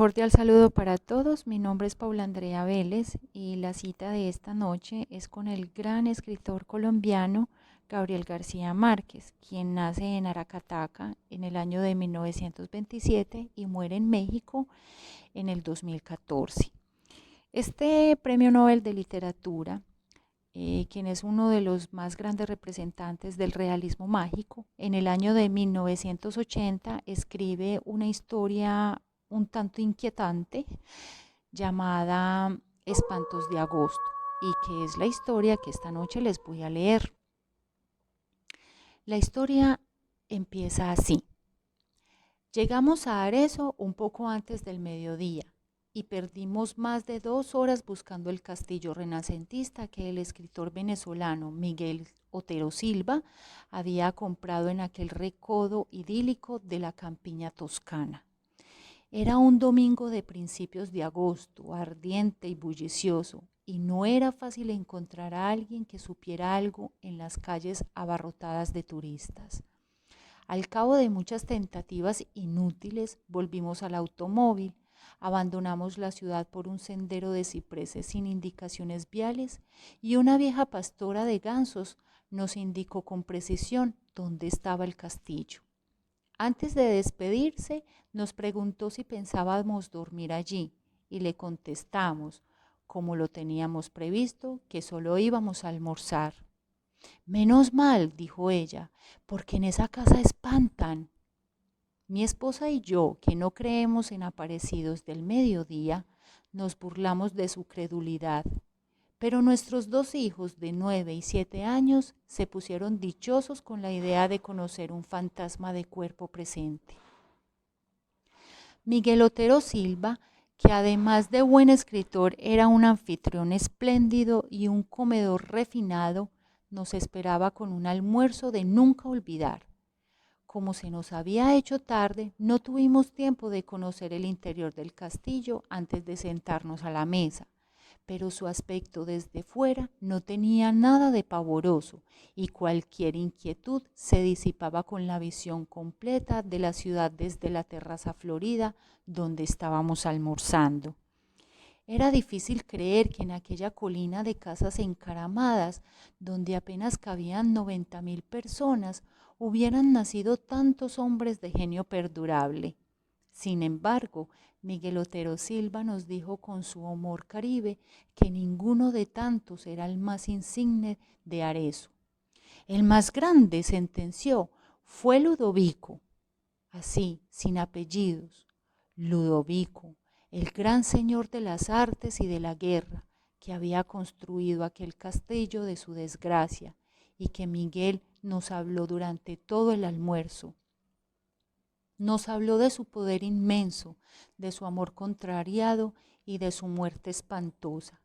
Cordial saludo para todos, mi nombre es Paula Andrea Vélez y la cita de esta noche es con el gran escritor colombiano Gabriel García Márquez, quien nace en Aracataca en el año de 1927 y muere en México en el 2014. Este premio Nobel de Literatura, quien es uno de los más grandes representantes del realismo mágico, en el año de 1980 escribe una historia un tanto inquietante llamada Espantos de Agosto y que es la historia que esta noche les voy a leer. La historia empieza así. Llegamos a Arezzo un poco antes del mediodía y perdimos más de 2 horas buscando el castillo renacentista que el escritor venezolano Miguel Otero Silva había comprado en aquel recodo idílico de la campiña toscana. Era un domingo de principios de agosto, ardiente y bullicioso, y no era fácil encontrar a alguien que supiera algo en las calles abarrotadas de turistas. Al cabo de muchas tentativas inútiles, volvimos al automóvil, abandonamos la ciudad por un sendero de cipreses sin indicaciones viales y una vieja pastora de gansos nos indicó con precisión dónde estaba el castillo. Antes de despedirse, nos preguntó si pensábamos dormir allí y le contestamos, como lo teníamos previsto, que solo íbamos a almorzar. Menos mal, dijo ella, porque en esa casa espantan. Mi esposa y yo, que no creemos en aparecidos del mediodía, nos burlamos de su credulidad, pero nuestros 2 hijos de 9 y 7 años se pusieron dichosos con la idea de conocer un fantasma de cuerpo presente. Miguel Otero Silva, que además de buen escritor era un anfitrión espléndido y un comedor refinado, nos esperaba con un almuerzo de nunca olvidar. Como se nos había hecho tarde, no tuvimos tiempo de conocer el interior del castillo antes de sentarnos a la mesa, pero su aspecto desde fuera no tenía nada de pavoroso y cualquier inquietud se disipaba con la visión completa de la ciudad desde la terraza florida donde estábamos almorzando. Era difícil creer que en aquella colina de casas encaramadas, donde apenas cabían 90.000 personas, hubieran nacido tantos hombres de genio perdurable. Sin embargo, Miguel Otero Silva nos dijo con su humor caribe que ninguno de tantos era el más insigne de Arezzo. El más grande, sentenció, fue Ludovico, así, sin apellidos. Ludovico, el gran señor de las artes y de la guerra, que había construido aquel castillo de su desgracia y que Miguel nos habló durante todo el almuerzo. Nos habló de su poder inmenso, de su amor contrariado y de su muerte espantosa.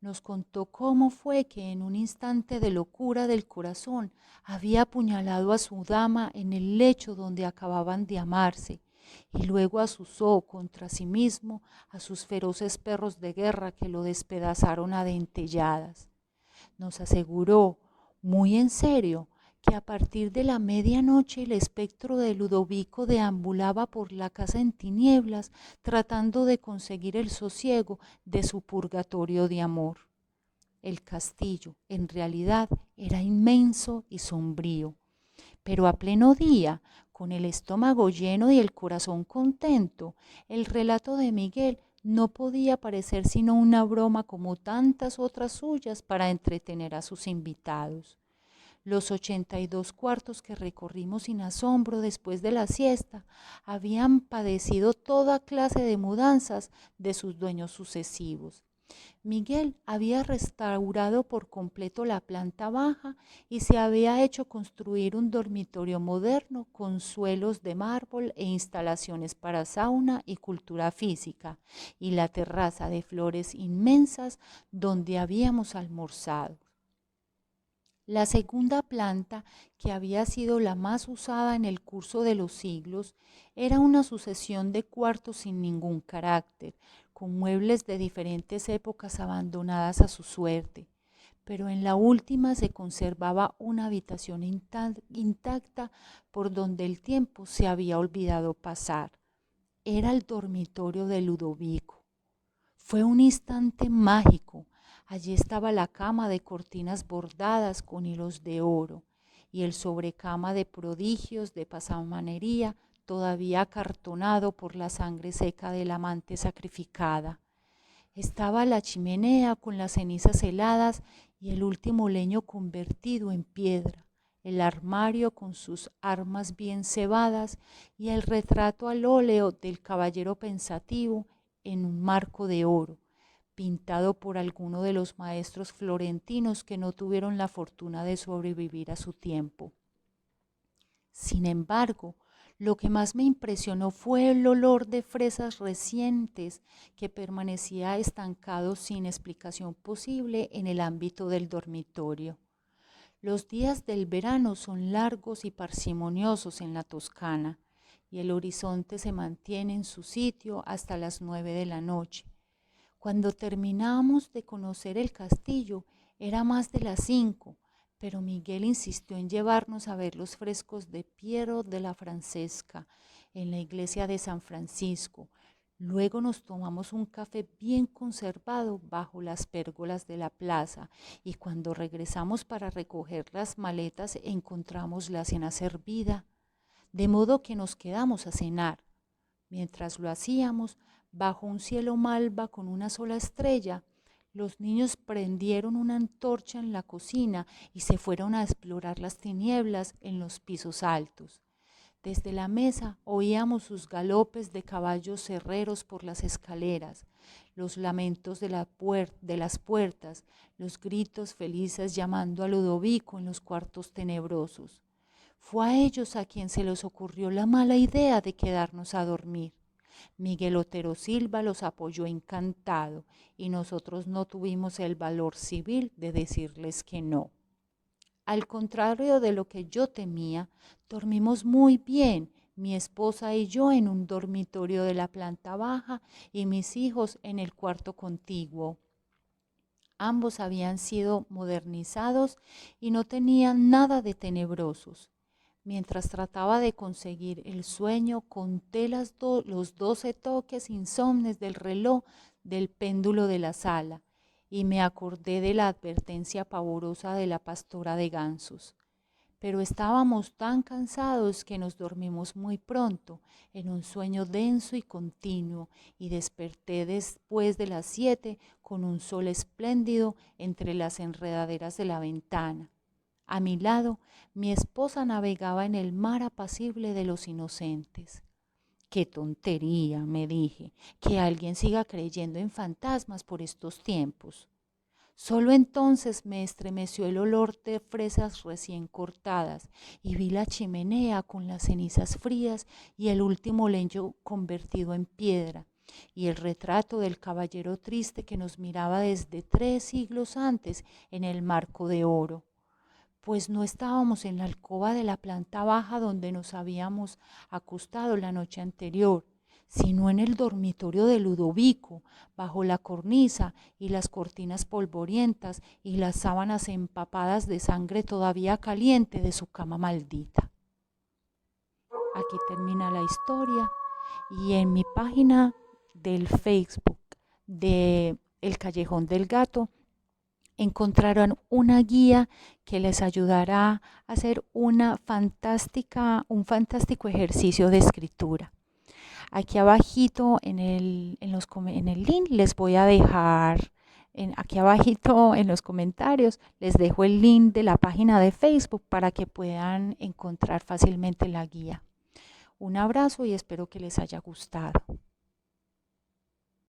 Nos contó cómo fue que en un instante de locura del corazón había apuñalado a su dama en el lecho donde acababan de amarse y luego azuzó contra sí mismo a sus feroces perros de guerra que lo despedazaron a dentelladas. Nos aseguró, muy en serio, que a partir de la medianoche el espectro de Ludovico deambulaba por la casa en tinieblas, tratando de conseguir el sosiego de su purgatorio de amor. El castillo, en realidad, era inmenso y sombrío, pero a pleno día, con el estómago lleno y el corazón contento, el relato de Miguel no podía parecer sino una broma como tantas otras suyas para entretener a sus invitados. Los 82 cuartos que recorrimos sin asombro después de la siesta habían padecido toda clase de mudanzas de sus dueños sucesivos. Miguel había restaurado por completo la planta baja y se había hecho construir un dormitorio moderno con suelos de mármol e instalaciones para sauna y cultura física, y la terraza de flores inmensas donde habíamos almorzado. La segunda planta, que había sido la más usada en el curso de los siglos, era una sucesión de cuartos sin ningún carácter, con muebles de diferentes épocas abandonadas a su suerte, pero en la última se conservaba una habitación intacta por donde el tiempo se había olvidado pasar. era el dormitorio de Ludovico. Fue un instante mágico. Allí estaba la cama de cortinas bordadas con hilos de oro y el sobrecama de prodigios de pasamanería todavía acartonado por la sangre seca de la amante sacrificada. Estaba la chimenea con las cenizas heladas y el último leño convertido en piedra, el armario con sus armas bien cebadas y el retrato al óleo del caballero pensativo en un marco de oro, pintado por alguno de los maestros florentinos que no tuvieron la fortuna de sobrevivir a su tiempo. Sin embargo, lo que más me impresionó fue el olor de fresas recientes que permanecía estancado sin explicación posible en el ámbito del dormitorio. Los días del verano son largos y parsimoniosos en la Toscana, y el horizonte se mantiene en su sitio hasta las 9 de la noche. Cuando terminamos de conocer el castillo, era más de las 5, pero Miguel insistió en llevarnos a ver los frescos de Piero de la Francesca en la iglesia de San Francisco. Luego nos tomamos un café bien conservado bajo las pérgolas de la plaza y cuando regresamos para recoger las maletas encontramos la cena servida, de modo que nos quedamos a cenar. Mientras lo hacíamos, bajo un cielo malva con una sola estrella, los niños prendieron una antorcha en la cocina y se fueron a explorar las tinieblas en los pisos altos. Desde la mesa oíamos sus galopes de caballos herreros por las escaleras, los lamentos de las puertas, los gritos felices llamando a Ludovico en los cuartos tenebrosos. Fue a ellos a quien se les ocurrió la mala idea de quedarnos a dormir. Miguel Otero Silva los apoyó encantado y nosotros no tuvimos el valor civil de decirles que no. Al contrario de lo que yo temía, dormimos muy bien, mi esposa y yo en un dormitorio de la planta baja y mis hijos en el cuarto contiguo. Ambos habían sido modernizados y no tenían nada de tenebrosos. Mientras trataba de conseguir el sueño, conté los 12 toques insomnes del reloj del péndulo de la sala y me acordé de la advertencia pavorosa de la pastora de gansos. Pero estábamos tan cansados que nos dormimos muy pronto, en un sueño denso y continuo, y desperté después de las 7 con un sol espléndido entre las enredaderas de la ventana. A mi lado, mi esposa navegaba en el mar apacible de los inocentes. ¡Qué tontería!, me dije, que alguien siga creyendo en fantasmas por estos tiempos. Solo entonces me estremeció el olor de fresas recién cortadas y vi la chimenea con las cenizas frías y el último leño convertido en piedra y el retrato del caballero triste que nos miraba desde 3 siglos antes en el marco de oro. Pues no estábamos en la alcoba de la planta baja donde nos habíamos acostado la noche anterior, sino en el dormitorio de Ludovico, bajo la cornisa y las cortinas polvorientas y las sábanas empapadas de sangre todavía caliente de su cama maldita. Aquí termina la historia y en mi página del Facebook de El Callejón del Gato encontrarán una guía que les ayudará a hacer un fantástico ejercicio de escritura. Aquí abajito en el link les voy a dejar, aquí abajito en los comentarios les dejo el link de la página de Facebook para que puedan encontrar fácilmente la guía. Un abrazo y espero que les haya gustado.